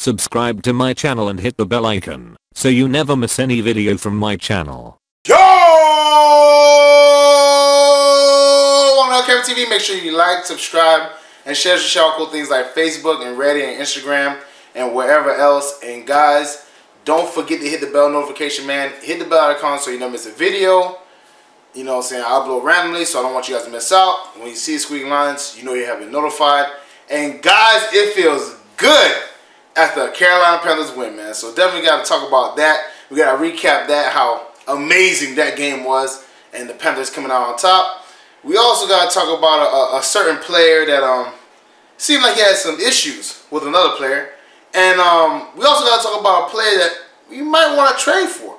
Subscribe to my channel and hit the bell icon so you never miss any video from my channel. Yo! On LCameraTV, make sure you like, subscribe, and share some cool things like Facebook and Reddit and Instagram and wherever else. And guys, don't forget to hit the bell notification, man. Hit the bell icon so you never miss a video. You know what I'm saying? I upload randomly, so I don't want you guys to miss out. When you see squeaking lines, you know you have been notified. And guys, it feels good after the Carolina Panthers win, man. So definitely got to talk about that. We got to recap that, how amazing that game was, and the Panthers coming out on top. We also got to talk about a certain player that seemed like he had some issues with another player. And we also got to talk about a player that you might want to trade for.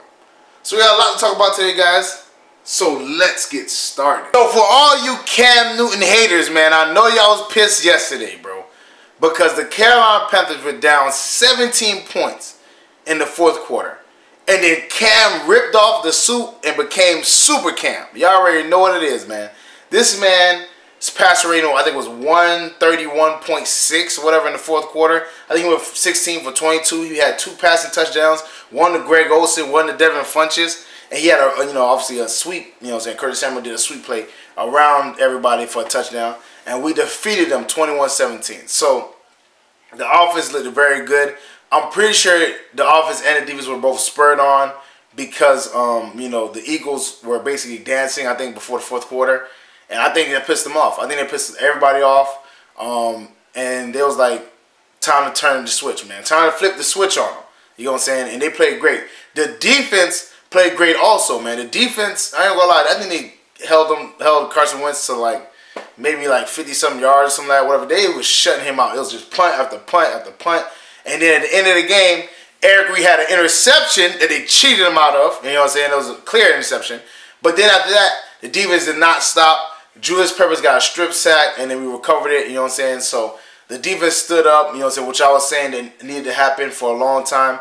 So we got a lot to talk about today, guys. So let's get started. So for all you Cam Newton haters, man, I know y'all was pissed yesterday, bro. Because the Carolina Panthers were down 17 points in the fourth quarter. And then Cam ripped off the suit and became Super Cam. Y'all already know what it is, man. This man's passer rating, I think, was 131.6 or whatever in the fourth quarter. I think he went 16 for 22. He had 2 passing touchdowns. One to Greg Olsen, one to Devin Funchess. And he had, obviously a sweep. You know what I'm saying? Curtis Samuel did a sweep play around everybody for a touchdown. And we defeated them 21-17. So the offense looked very good. I'm pretty sure the offense and the defense were both spurred on because, the Eagles were basically dancing, I think, before the fourth quarter. And I think that pissed them off. I think they pissed everybody off. And they was like, time to turn the switch, man. Time to flip the switch on them. You know what I'm saying? And they played great. The defense played great also, man. The defense, I ain't gonna lie, I think they held Carson Wentz to maybe 50-something yards or something like that, whatever. They was shutting him out. It was just punt after punt after punt. And then at the end of the game, Eric Reid had an interception that they cheated him out of. You know what I'm saying? It was a clear interception. But then after that, the defense did not stop. Julius Peppers got a strip sack, and then we recovered it. You know what I'm saying? So the defense stood up. You know what I'm saying? Which I was saying that needed to happen for a long time.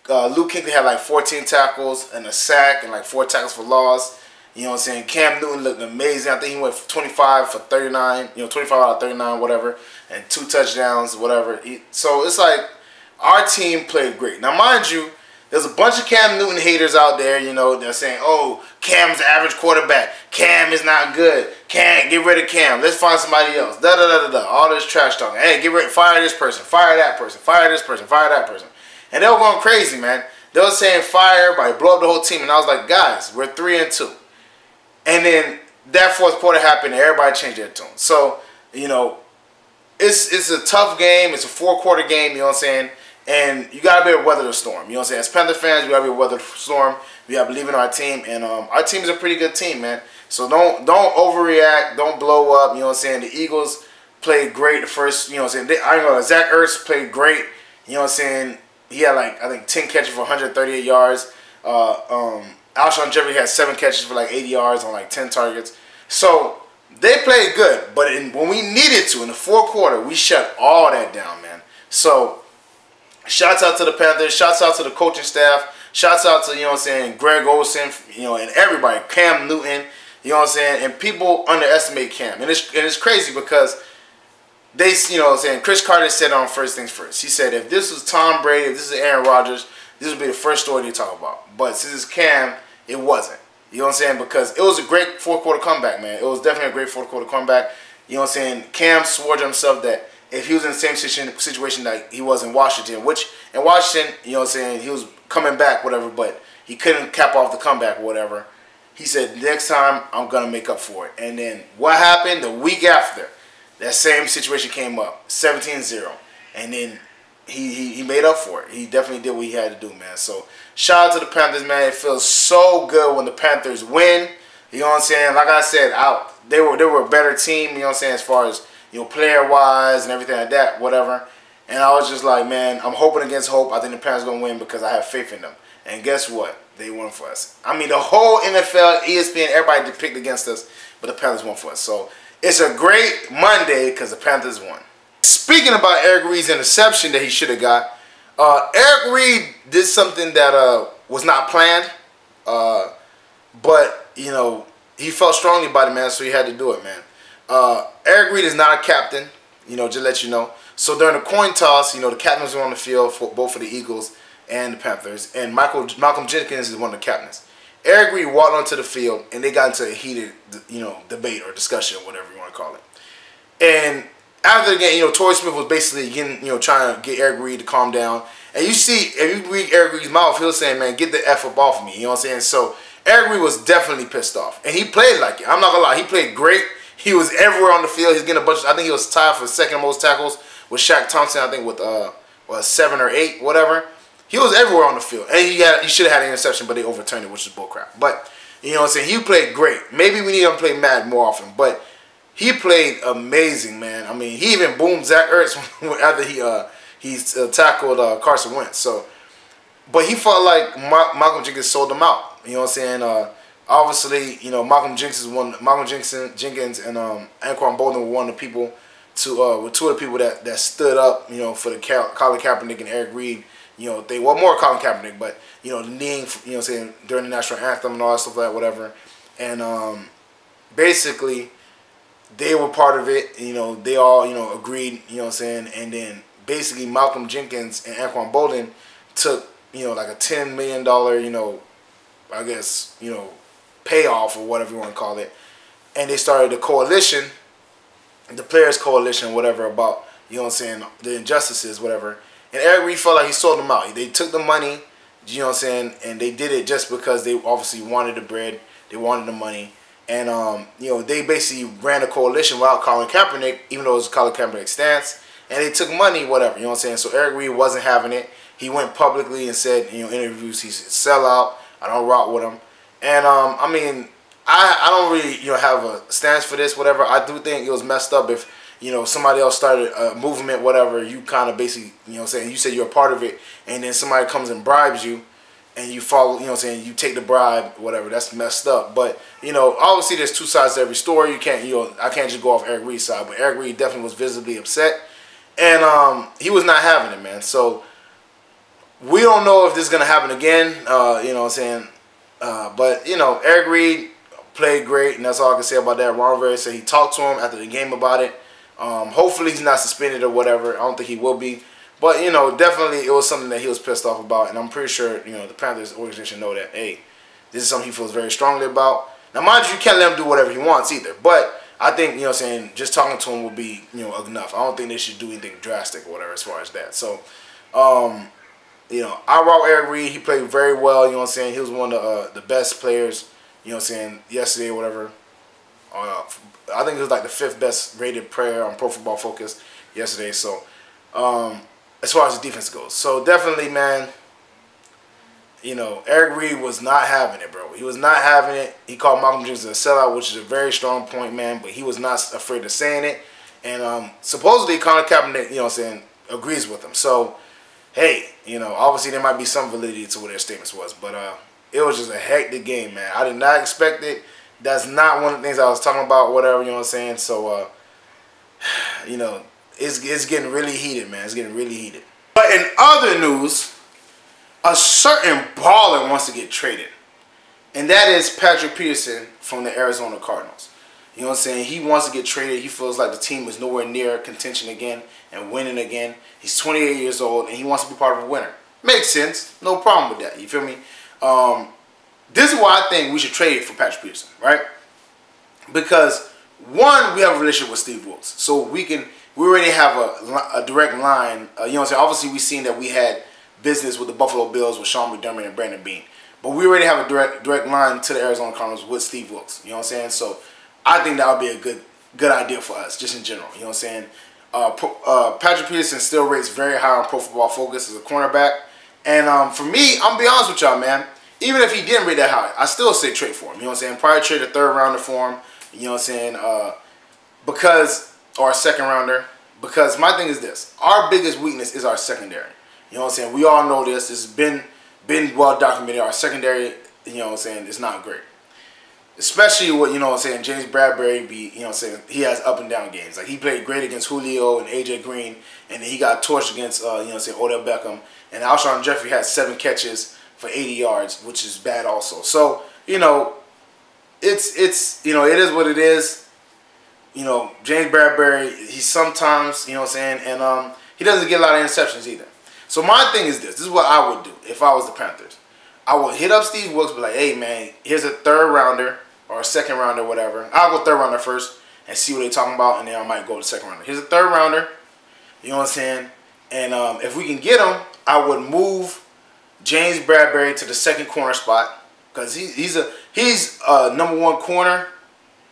Luke Kuechly had 14 tackles and a sack and 4 tackles for loss. You know what I'm saying? Cam Newton looked amazing. I think he went 25 for 39. 25 out of 39, whatever, and 2 touchdowns, whatever. So it's our team played great. Now, mind you, there's a bunch of Cam Newton haters out there, they're saying, oh, Cam's the average quarterback. Cam is not good. Can't get rid of Cam. Let's find somebody else. Da-da-da-da-da. All this trash talking. Hey, fire this person. Fire that person. Fire this person. Fire that person. And they were going crazy, man. They were saying fire, but blow up the whole team. And I was like, guys, we're 3-2. And then that fourth quarter happened and everybody changed their tune. So, it's a tough game. It's a 4-quarter game, you know what I'm saying? And you got to be able to weather the storm. You know what I'm saying? As Panther fans, we got to be able to weather the storm. We got to believe in our team. And our team is a pretty good team, man. So don't overreact. Don't blow up. You know what I'm saying? The Eagles played great the first, you know what I'm saying? Zach Ertz played great. You know what I'm saying? He had, I think, 10 catches for 138 yards. Alshon Jeffrey had 7 catches for 80 yards on 10 targets. So they played good. But when we needed to, in the fourth quarter, we shut all that down, man. So shouts out to the Panthers. Shouts out to the coaching staff. Shouts out to, Greg Olsen, and everybody. Cam Newton, you know what I'm saying? And people underestimate Cam. And it's crazy because they, Chris Carter said on First Things First. He said, if this was Tom Brady, if this is Aaron Rodgers, this would be the first story they talk about. But since it's Cam, it wasn't. You know what I'm saying? Because it was a great fourth quarter comeback, man. It was definitely a great fourth quarter comeback. You know what I'm saying? Cam swore to himself that if he was in the same situation that he was in Washington, which in Washington, you know what I'm saying, he was coming back, whatever, but he couldn't cap off the comeback or whatever. He said, next time, I'm going to make up for it. And then what happened the week after? That same situation came up, 17-0. And then he made up for it. He definitely did what he had to do, man. So shout out to the Panthers, man. It feels so good when the Panthers win. You know what I'm saying? Like I said, they were a better team, you know what I'm saying, as far as, player-wise and everything like that, whatever. And I was just like, man, I'm hoping against hope. I think the Panthers are going to win because I have faith in them. And guess what? They won for us. I mean, the whole NFL, ESPN, everybody picked against us, but the Panthers won for us. So it's a great Monday because the Panthers won. Speaking about Eric Reid's interception that he should have got, Eric Reid did something that was not planned, but, he felt strongly about it, man, so he had to do it, man. Eric Reid is not a captain. You know, just let you know. So during the coin toss, you know, the captains were on the field for both for the Eagles and the Panthers, and Malcolm Jenkins is one of the captains. Eric Reid walked onto the field, and they got into a heated, you know, debate or discussion, whatever you want to call it. And after the game, you know, Torrey Smith was basically getting, you know, trying to get Eric Reid to calm down. And you see, if you read Eric Reid's mouth, he was saying, "Man, get the F up off me." You know what I'm saying? So Eric Reid was definitely pissed off, and he played like it. I'm not gonna lie, he played great. He was everywhere on the field. He's getting a bunch. I think he was tied for second most tackles with Shaq Thompson. I think with 7 or 8, whatever. He was everywhere on the field, and he should have had an interception, but they overturned it, which is bullcrap. But you know what I'm saying? He played great. Maybe we need him to play mad more often, but he played amazing, man. I mean, he even boomed Zach Ertz after he tackled Carson Wentz. So, but he felt like Malcolm Jenkins sold him out. You know what I'm saying? Obviously, you know, Malcolm Jenkins and Anquan Bolden were one of the people were two of the people that stood up, you know, for the Colin Kaepernick and Eric Reid. You know, they were more Colin Kaepernick, but you know, the kneeing, you know, what I'm saying, during the national anthem and all that stuff like that, whatever. And basically, they were part of it. You know, they all, you know, agreed. You know what I'm saying? And then basically, Malcolm Jenkins and Anquan Bolden took, you know, like a $10 million, you know, I guess, you know, payoff or whatever you want to call it, and they started a coalition, the players coalition, whatever, about, you know what I'm saying, the injustices, whatever. And Eric Reid felt like he sold them out. They took the money, you know what I'm saying, and they did it just because they obviously wanted the bread, they wanted the money, and you know, they basically ran a coalition without Colin Kaepernick, even though it was Colin Kaepernick's stance, and they took money, whatever, you know what I'm saying. So Eric Reid wasn't having it. He went publicly and said, you know, interviews, he's a sellout. I don't rock with him. And I mean, I don't really, you know, have a stance for this, whatever. I do think it was messed up if, you know, somebody else started a movement, whatever. You kind of basically, you know what I'm saying, you say you're a part of it, and then somebody comes and bribes you, and you follow, you know what I'm saying, you take the bribe, whatever. That's messed up. But, you know, obviously there's two sides to every story. You can't, you know, I can't just go off Eric Reid's side, but Eric Reid definitely was visibly upset, and he was not having it, man. So we don't know if this is gonna happen again. You know what I'm saying. But, you know, Eric Reid played great, and that's all I can say about that. Ron Rivera said he talked to him after the game about it. Hopefully he's not suspended or whatever. I don't think he will be. But, you know, definitely it was something that he was pissed off about, and I'm pretty sure, you know, the Panthers organization know that, hey, this is something he feels very strongly about. Now, mind you, you can't let him do whatever he wants either. But I think, you know what I'm saying, just talking to him will be, you know, enough. I don't think they should do anything drastic or whatever as far as that. So, you know, I rock Eric Reid. He played very well, you know what I'm saying. He was one of the best players, you know what I'm saying, yesterday or whatever. I think it was like the 5th best rated player on Pro Football Focus yesterday. So, as far as the defense goes. So, definitely, man, you know, Eric Reid was not having it, bro. He was not having it. He called Malcolm Jenkins a sellout, which is a very strong point, man. But he was not afraid of saying it. And supposedly, Colin Kaepernick, you know what I'm saying, agrees with him. So, hey, you know, obviously there might be some validity to what their statements was. But it was just a hectic game, man. I did not expect it. That's not one of the things I was talking about, whatever, you know what I'm saying. So, you know, it's getting really heated, man. It's getting really heated. But in other news, a certain baller wants to get traded. And that is Patrick Peterson from the Arizona Cardinals. You know what I'm saying? He wants to get traded. He feels like the team is nowhere near contention again and winning again. He's 28 years old, and he wants to be part of a winner. Makes sense. No problem with that. You feel me? This is why I think we should trade for Patrick Peterson, right? Because, one, we have a relationship with Steve Wilkes. So we already have a direct line. You know what I'm saying? Obviously, we've seen that we had business with the Buffalo Bills with Sean McDermott and Brandon Beane. But we already have a direct line to the Arizona Cardinals with Steve Wilkes. You know what I'm saying? So I think that would be a good idea for us, just in general. You know what I'm saying? Patrick Peterson still rates very high on Pro Football Focus as a cornerback. And for me, I'm going to be honest with y'all, man. Even if he didn't rate that high, I still say trade for him. You know what I'm saying? Probably trade a 3rd rounder for him. You know what I'm saying? Or a 2nd rounder. Because my thing is this. Our biggest weakness is our secondary. You know what I'm saying? We all know this. It's been well documented. Our secondary, you know what I'm saying, is not great. Especially with, you know what I'm saying, James Bradbury, you know what I'm saying, he has up and down games. Like, he played great against Julio and AJ Green, and then he got torched against, you know what I'm saying, Odell Beckham. And Alshon Jeffrey had 7 catches for 80 yards, which is bad also. So, you know, it's you know, it is what it is. you know, James Bradbury, he sometimes, you know what I'm saying, and he doesn't get a lot of interceptions either. So my thing is this. This is what I would do if I was the Panthers. I would hit up Steve Wilkes, be like, hey, man, here's a 3rd rounder or a 2nd rounder, whatever. I'll go 3rd rounder first and see what they're talking about, and then I might go to 2nd rounder. Here's a 3rd rounder, you know what I'm saying? And if we can get him, I would move James Bradbury to the 2nd corner spot, because he's a #1 corner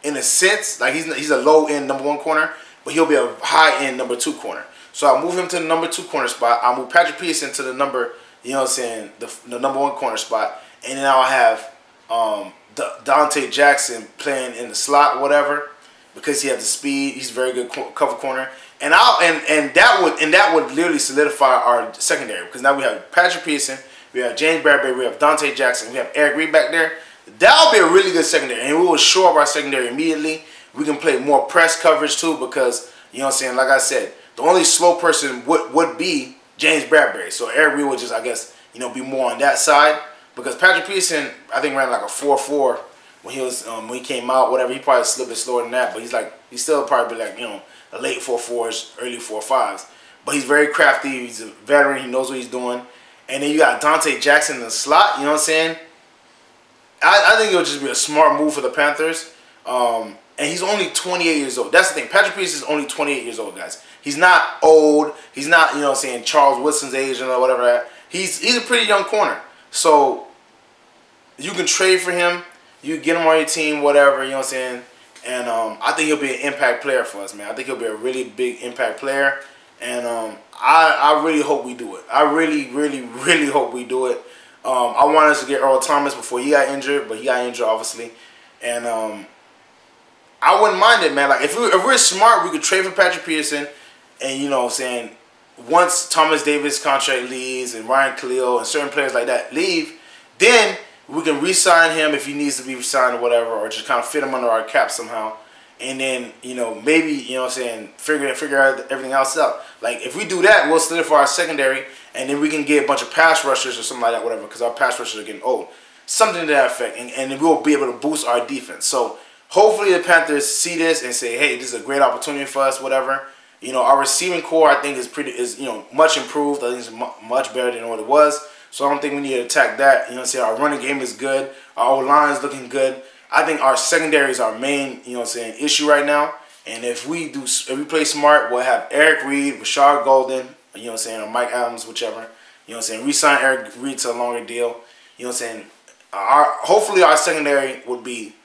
in a sense. Like he's a low-end #1 corner, but he'll be a high-end #2 corner. So I'll move him to the #2 corner spot. I'll move Patrick Peterson to the you know what I'm saying, the #1 corner spot. And then I'll have Dante Jackson playing in the slot, whatever, because he has the speed. He's a very good cover corner. And that would literally solidify our secondary, because now we have Patrick Peterson, we have James Bradbury, we have Dante Jackson, we have Eric Reid back there. That'll be a really good secondary, and we will shore up our secondary immediately. We can play more press coverage too, because, you know what I'm saying, like I said, the only slow person would be James Bradbury. So Eric Reid would just, I guess, you know, be more on that side, because Patrick Peterson, I think, ran like a 4.4 when he came out, whatever. He probably slipped bit slower than that, but he's still probably like, you know, a late 4.4s, early 4.5s. But he's very crafty. He's a veteran. He knows what he's doing. And then you got Dante Jackson in the slot. You know what I'm saying? I think it would just be a smart move for the Panthers. And he's only 28 years old. That's the thing. Patrick Peterson is only 28 years old, guys. He's not old. He's not, you know what I'm saying, Charles Woodson's age or whatever. He's a pretty young corner. So you can trade for him. You get him on your team, whatever, you know what I'm saying? And I think he'll be an impact player for us, man. I think he'll be a really big impact player. And I really hope we do it. I really, really, really hope we do it. I wanted us to get Earl Thomas before he got injured, but he got injured, obviously. And I wouldn't mind it, man. Like, if we're smart, we could trade for Patrick Peterson. And, you know what I'm saying, once Thomas Davis' contract leaves and Ryan Khalil and certain players like that leave, then we can re-sign him if he needs to be re-signed or whatever, or just kind of fit him under our cap somehow. And then, you know, maybe, you know what I'm saying, figure out everything else out. Like, if we do that, we'll solidify our secondary, and then we can get a bunch of pass rushers or something like that, whatever, because our pass rushers are getting old. Something to that effect, and then we'll be able to boost our defense. So, hopefully the Panthers see this and say, hey, this is a great opportunity for us, whatever. You know, our receiving core, I think, is you know, much improved. I think it's much better than what it was. So I don't think we need to attack that. You know what I'm saying? Our running game is good. Our O-line is looking good. I think our secondary is our main, you know what I'm saying, issue right now. And if we play smart, we'll have Eric Reid, Rashard Golden, you know what I'm saying, or Mike Adams, whichever. You know what I'm saying? Re-sign Eric Reid to a longer deal. You know what I'm saying? Hopefully our secondary would be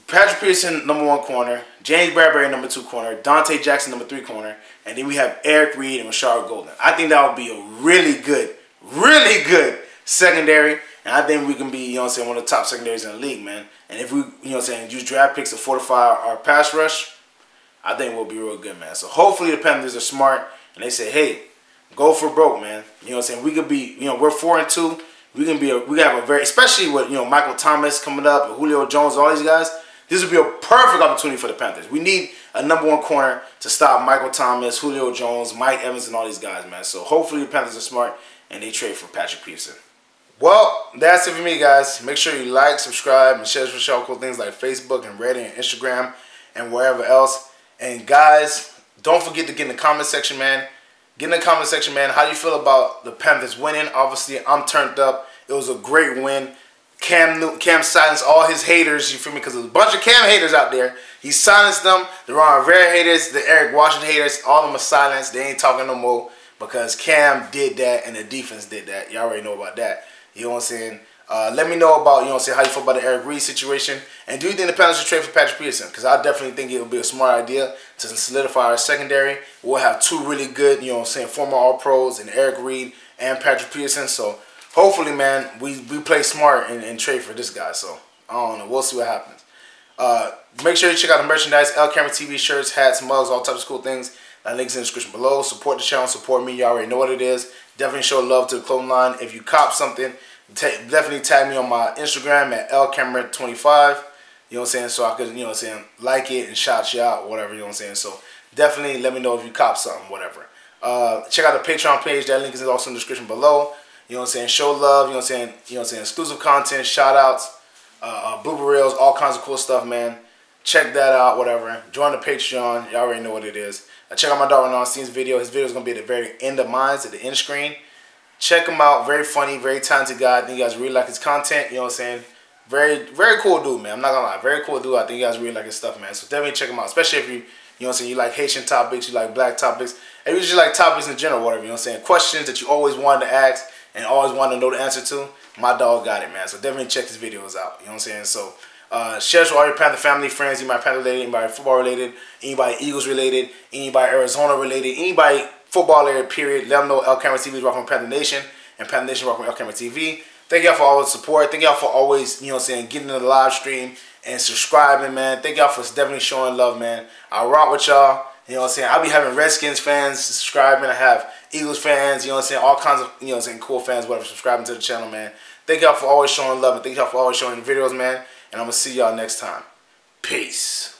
Patrick Peterson, #1 corner, James Bradbury, #2 corner, Dante Jackson, #3 corner, and then we have Eric Reid and Rashard Golden. I think that would be a really good secondary, and I think we can be, you know what I'm saying, one of the top secondaries in the league, man. And if we, you know what I'm saying, use draft picks to fortify our pass rush, I think we'll be real good, man. So hopefully the Panthers are smart, and they say, hey, go for broke, man. You know what I'm saying? We could be, you know, we're 4-2. We can have a very, especially with, you know, Michael Thomas coming up, and Julio Jones, all these guys. This would be a perfect opportunity for the Panthers. We need a #1 corner to stop Michael Thomas, Julio Jones, Mike Evans, and all these guys, man. So hopefully the Panthers are smart and they trade for Patrick Peterson. Well, that's it for me, guys. Make sure you like, subscribe, and share with y'all cool things like Facebook and Reddit and Instagram and wherever else. And guys, don't forget to get in the comment section, man. Get in the comment section, man. How do you feel about the Panthers winning? Obviously, I'm turned up. It was a great win. Cam silenced all his haters, you feel me? Because there's a bunch of Cam haters out there. He silenced them. The Ron Rivera haters, the Eric Washington haters, all of them are silenced. They ain't talking no more because Cam did that and the defense did that. You already know about that. You know what I'm saying? Let me know about, you know what I'm saying, how you feel about the Eric Reid situation. And do you think the Panthers should trade for Patrick Peterson? Because I definitely think it would be a smart idea to solidify our secondary. We'll have two really good, you know what I'm saying, former All-Pros in Eric Reid and Patrick Peterson. So hopefully, man, we play smart and trade for this guy. So I don't know. We'll see what happens. Make sure you check out the merchandise, LCameraTV shirts, hats, mugs, all types of cool things. Links in the description below. Support the channel, support me. You already know what it is. Definitely show love to the clothing line. If you cop something, definitely tag me on my Instagram at LCamera25. You know what I'm saying? So I could, you know what I'm saying, like it and shout you out, whatever, you know what I'm saying? So definitely let me know if you cop something, whatever. Check out the Patreon page. That link is also in the description below. You know what I'm saying? Show love, you know what I'm saying? Exclusive content, shout outs, blooper reels, all kinds of cool stuff, man. check that out, whatever. Join the Patreon. Y'all already know what it is. Check out my dog Renan's video. His video is going to be at the very end of mine, at the end screen. Check him out. Very funny, very talented guy. I think you guys really like his content. You know what I'm saying? Very, very cool dude, man. I'm not going to lie. Very cool dude. I think you guys really like his stuff, man. So definitely check him out. Especially if you, you know what I'm saying, you like Haitian topics, you like black topics, and you just like topics in general, whatever. You know what I'm saying? Questions that you always wanted to ask and always wanted to know the answer to. My dog got it, man. So definitely check his videos out. You know what I'm saying? So share with all your Panther family, friends, anybody Panther related, anybody football related, anybody Eagles related, anybody Arizona related, anybody football related, period. Let them know LCameraTV is rocking with Panther Nation and Panther Nation rocking with LCameraTV. Thank y'all for all the support. Thank y'all for always, you know what I'm saying, getting in the live stream and subscribing, man. Thank y'all for definitely showing love, man. I rock with y'all. You know what I'm saying? I'll be having Redskins fans subscribing. I have Eagles fans, you know what I'm saying, all kinds of, you know what I'm saying, cool fans, whatever, subscribing to the channel, man. Thank y'all for always showing love and thank y'all for always showing the videos, man. And I'm going to see y'all next time. Peace.